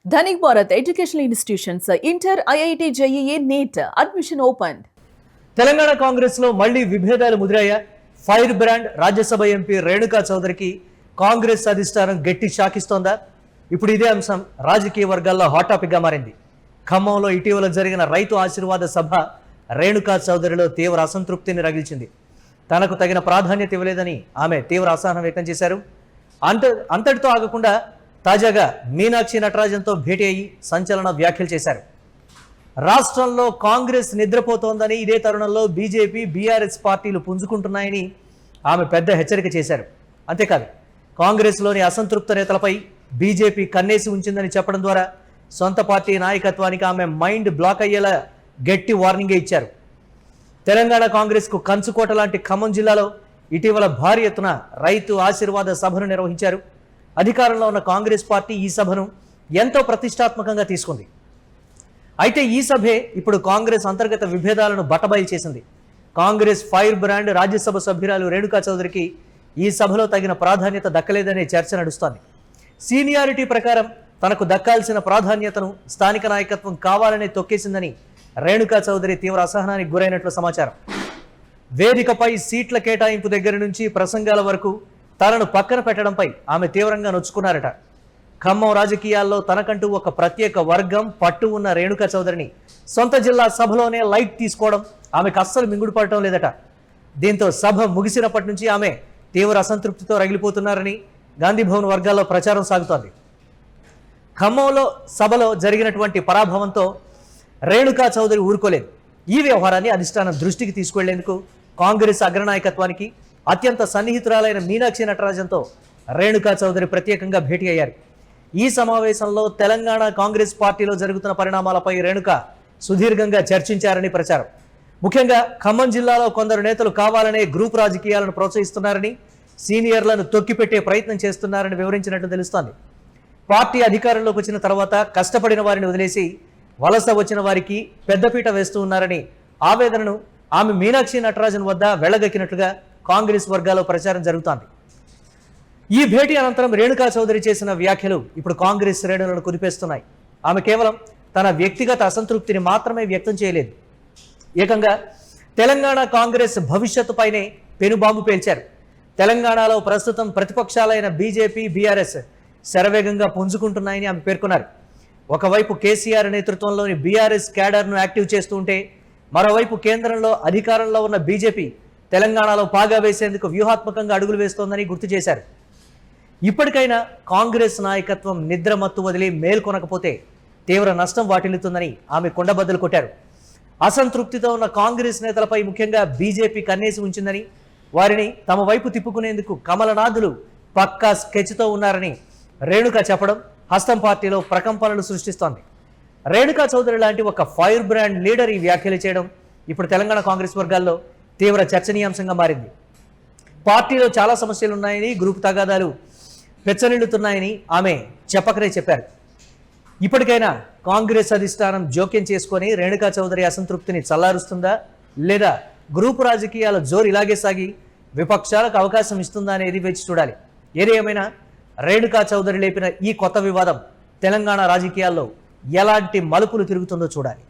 Dhanik Bharat Educational Institutions, Inter, IIT, JEE, NEET, admission opened. Telangana Congress లో మళ్లీ విభేదాలు ముదిరాయా? Fire brand Rajya Sabha MP Renuka చౌదరికి కాంగ్రెస్ అధిష్టానం గట్టి షాకిస్తోందా? ఇప్పుడు ఇదే అంశం రాజకీయ వర్గాల్లో హాట్ టాపిక్ గా మారింది. ఖమ్మంలో ఇటీవల జరిగిన రైతు ఆశీర్వాద సభ రేణుకా చౌదరిలో తీవ్ర అసంతృప్తిని రగిల్చింది. తనకు తగిన ప్రాధాన్యత ఇవ్వలేదని ఆమె తీవ్ర అసహనం వ్యక్తం చేశారు. అంతటితో ఆగకుండా తాజాగా మీనాక్షి నటరాజన్తో భేటీ అయ్యి సంచలన వ్యాఖ్యలు చేశారు. రాష్ట్రంలో కాంగ్రెస్ నిద్రపోతోందని, ఇదే తరుణంలో బీజేపీ, బీఆర్ఎస్ పార్టీలు పుంజుకుంటున్నాయని ఆమె పెద్ద హెచ్చరిక చేశారు. అంతేకాదు కాంగ్రెస్లోని అసంతృప్త నేతలపై బీజేపీ కన్నేసి ఉంచిందని చెప్పడం ద్వారా సొంత పార్టీ నాయకత్వానికి ఆమె మైండ్ బ్లాక్ అయ్యేలా గట్టి వార్నింగే ఇచ్చారు. తెలంగాణ కాంగ్రెస్కు కంచుకోట లాంటి ఖమ్మం జిల్లాలో ఇటీవల భారీ ఎత్తున రైతు ఆశీర్వాద సభను నిర్వహించారు. అధికారంలో ఉన్న కాంగ్రెస్ పార్టీ ఈ సభను ఎంతో ప్రతిష్టాత్మకంగా తీసుకుంది. అయితే ఈ సభే ఇప్పుడు కాంగ్రెస్ అంతర్గత విభేదాలను బట్టబయలు చేసింది. కాంగ్రెస్ ఫైర్ బ్రాండ్ రాజ్యసభ సభ్యురాలు రేణుకా చౌదరికి ఈ సభలో తగిన ప్రాధాన్యత దక్కలేదనే చర్చ నడుస్తోంది. సీనియారిటీ ప్రకారం తనకు దక్కాల్సిన ప్రాధాన్యతను స్థానిక నాయకత్వం కావాలనే తొక్కేసిందని రేణుకా చౌదరి తీవ్ర అసహనానికి గురైనట్లు సమాచారం. వేదికపై సీట్ల కేటాయింపు దగ్గర నుంచి ప్రసంగాల వరకు తనను పక్కన పెట్టడంపై ఆమె తీవ్రంగా నొచ్చుకున్నారట. ఖమ్మం రాజకీయాల్లో తనకంటూ ఒక ప్రత్యేక వర్గం పట్టు ఉన్న రేణుకా చౌదరిని సొంత జిల్లా సభలోనే లైట్ తీసుకోవడం ఆమెకు అస్సలు మింగుడుపడటం లేదట. దీంతో సభ ముగిసినప్పటి నుంచి ఆమె తీవ్ర అసంతృప్తితో రగిలిపోతున్నారని గాంధీభవన్ వర్గాల్లో ప్రచారం సాగుతోంది. ఖమ్మంలో సభలో జరిగినటువంటి పరాభవంతో రేణుకా చౌదరి ఊరుకోలేదు. ఈ వ్యవహారాన్ని అధిష్టానం దృష్టికి తీసుకువెళ్లేందుకు కాంగ్రెస్ అగ్రనాయకత్వానికి అత్యంత సన్నిహితురాలైన మీనాక్షి నటరాజన్తో రేణుకా చౌదరి ప్రత్యేకంగా భేటీ అయ్యారు. ఈ సమావేశంలో తెలంగాణ కాంగ్రెస్ పార్టీలో జరుగుతున్న పరిణామాలపై రేణుక సుదీర్ఘంగా చర్చించారని ప్రచారం. ముఖ్యంగా ఖమ్మం జిల్లాలో కొందరు నేతలు కావాలనే గ్రూప్ రాజకీయాలను ప్రోత్సహిస్తున్నారని, సీనియర్లను తొక్కిపెట్టే ప్రయత్నం చేస్తున్నారని వివరించినట్టు తెలుస్తోంది. పార్టీ అధికారంలోకి వచ్చిన తర్వాత కష్టపడిన వారిని వదిలేసి వలస వచ్చిన వారికి పెద్దపీట వేస్తూ ఉన్నారని ఆవేదనను ఆమె మీనాక్షి నటరాజన్ వద్ద వెళ్లగక్కినట్లుగా కాంగ్రెస్ వర్గాల్లో ప్రచారం జరుగుతోంది. ఈ భేటీ అనంతరం రేణుకా చౌదరి చేసిన వ్యాఖ్యలు ఇప్పుడు కాంగ్రెస్ శ్రేణులను కుదిపేస్తున్నాయి. ఆమె కేవలం తన వ్యక్తిగత అసంతృప్తిని మాత్రమే వ్యక్తం చేయలేదు. ఏకంగా తెలంగాణ కాంగ్రెస్ భవిష్యత్తుపైనే పెనుబాంబు పేల్చారు. తెలంగాణలో ప్రస్తుతం ప్రతిపక్షాలైన బీజేపీ, బీఆర్ఎస్ శరవేగంగా పుంజుకుంటున్నాయని ఆమె పేర్కొన్నారు. ఒకవైపు కేసీఆర్ నేతృత్వంలోని బీఆర్ఎస్ క్యాడర్ను యాక్టివ్ చేస్తూ ఉంటే, మరోవైపు కేంద్రంలో అధికారంలో ఉన్న బీజేపీ తెలంగాణలో పాగా వేసేందుకు వ్యూహాత్మకంగా అడుగులు వేస్తోందని గుర్తు చేశారు. ఇప్పటికైనా కాంగ్రెస్ నాయకత్వం నిద్రమత్తు వదిలి మేల్కొనకపోతే తీవ్ర నష్టం వాటిల్లుతుందని ఆమె కొండబద్దలు కొట్టారు. అసంతృప్తితో ఉన్న కాంగ్రెస్ నేతలపై ముఖ్యంగా బీజేపీ కన్నేసి ఉంచిందని, వారిని తమ వైపు తిప్పుకునేందుకు కమలనాథులు పక్కా స్కెచ్తో ఉన్నారని రేణుక చెప్పడం హస్తం పార్టీలో ప్రకంపనలు సృష్టిస్తోంది. రేణుకా చౌదరి లాంటి ఒక ఫైర్ బ్రాండ్ లీడర్ ఈ వ్యాఖ్యలు చేయడం ఇప్పుడు తెలంగాణ కాంగ్రెస్ వర్గాల్లో తీవ్ర చర్చనీయాంశంగా మారింది. పార్టీలో చాలా సమస్యలు ఉన్నాయని, గ్రూప్ తగాదాలు పెచ్చనిల్లుతున్నాయని ఆమె చెప్పకనే చెప్పారు. ఇప్పటికైనా కాంగ్రెస్ అధిష్టానం జోక్యం చేసుకొని రేణుకా చౌదరి అసంతృప్తిని చల్లారుస్తుందా, లేదా గ్రూపు రాజకీయాల జోరు ఇలాగే సాగి విపక్షాలకు అవకాశం ఇస్తుందా అనేది వేచి చూడాలి. ఏది ఏమైనా రేణుకా చౌదరి లేపిన ఈ కొత్త వివాదం తెలంగాణ రాజకీయాల్లో ఎలాంటి మలుపులు తిరుగుతుందో చూడాలి.